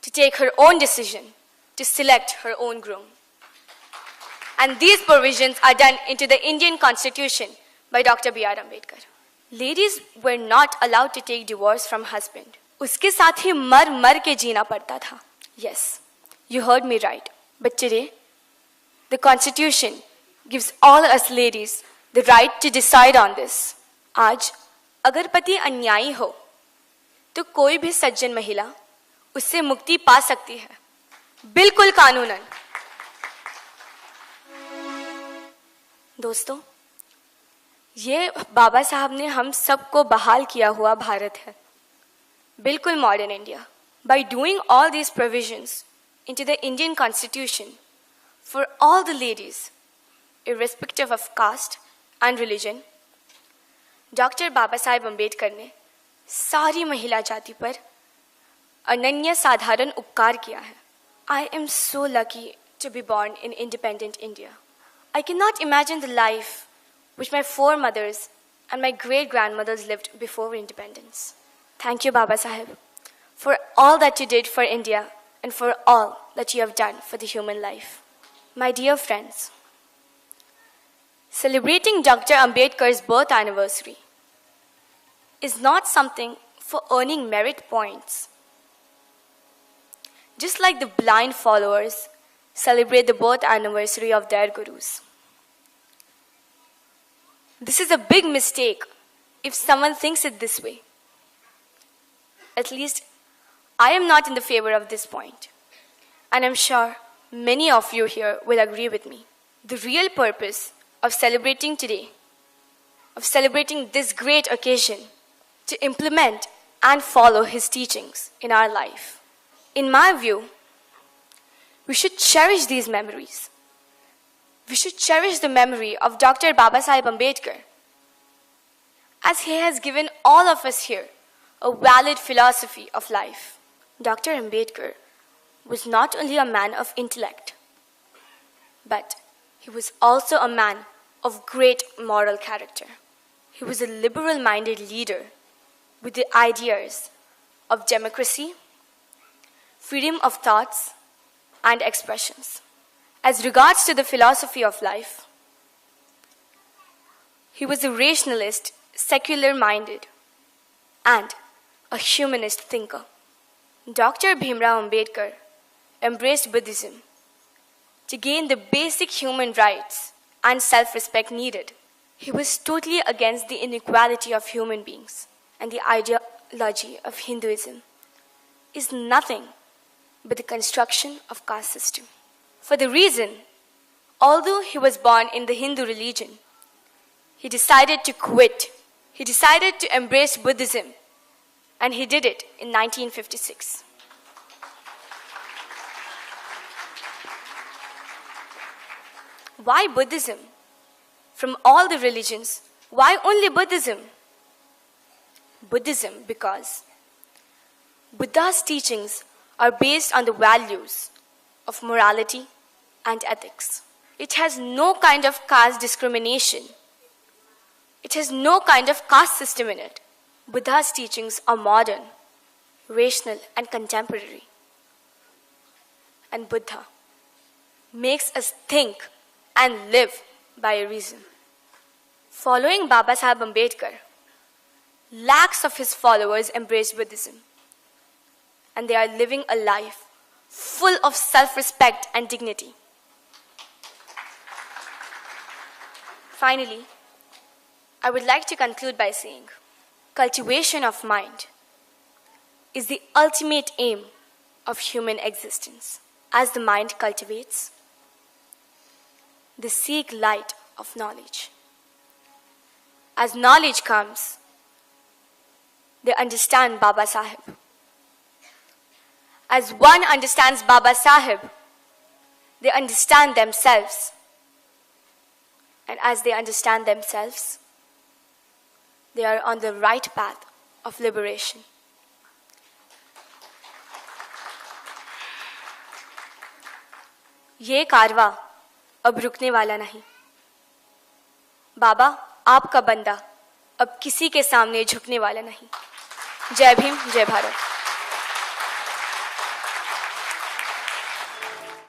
to take her own decision to select her own groom. And these provisions are done into the Indian Constitution by Dr. B.R. Ambedkar. Ladies were not allowed to take divorce from husband. उसके साथ ही मर मर के जीना पड़ता था. Yes, you heard me right. But today, the Constitution gives all us ladies the right to decide on this. आज अगर पति अन्यायी हो तो कोई भी सज्जन महिला उससे मुक्ति पा सकती है, बिल्कुल कानूनन. दोस्तों, ये बाबा साहब ने हम सबको बहाल किया हुआ भारत है, बिल्कुल modern India. By doing all these provisions into the Indian Constitution for all the ladies, irrespective of caste and religion, doctor Baba Saheb Ambedkar ने सारी महिला जाति पर अनन्य साधारण उपकार किया है. I am so lucky to be born in independent India. I cannot imagine the life which my foremothers and my great-grandmothers lived before independence. Thank you, Baba Saheb, for all that you did for India and for all that you have done for the human life. My dear friends, celebrating Dr. Ambedkar's birth anniversary is not something for earning merit points. Just like the blind followers celebrate the birth anniversary of their gurus. This is a big mistake if someone thinks it this way. At least, I am not in the favor of this point, and I'm sure many of you here will agree with me. The real purpose of celebrating today, of celebrating this great occasion, to implement and follow his teachings in our life. In my view, we should cherish these memories. We should cherish the memory of Dr. Baba Saheb Ambedkar, as he has given all of us here a valid philosophy of life. Dr. Ambedkar was not only a man of intellect, but he was also a man of great moral character. He was a liberal-minded leader with the ideas of democracy, freedom of thoughts and expressions. As regards to the philosophy of life, he was a rationalist, secular-minded, and a humanist thinker. Dr. Bhimrao Ambedkar embraced Buddhism to gain the basic human rights and self-respect needed. He was totally against the inequality of human beings, and the ideology of Hinduism is nothing but the construction of caste system. For the reason, although he was born in the Hindu religion, he decided to quit. He decided to embrace Buddhism, and he did it in 1956. Why Buddhism? From all the religions, why only Buddhism? Buddhism because Buddha's teachings are based on the values of morality and ethics. It has no kind of caste discrimination. It has no kind of caste system in it. Buddha's teachings are modern, rational, and contemporary. And Buddha makes us think and live by a reason. Following Baba Saheb Ambedkar, lakhs of his followers embraced Buddhism, and they are living a life full of self-respect and dignity. Finally, I would like to conclude by saying, cultivation of mind is the ultimate aim of human existence. As the mind cultivates, they seek light of knowledge. As knowledge comes, they understand Baba Saheb. As one understands Baba Saheb, they understand themselves. And as they understand themselves, they are on the right path of liberation. ये कारवां अब रुकने वाला नहीं. बाबा, आपका बंदा अब किसी के सामने झुकने वाला नहीं. जय भीम, जय भारत.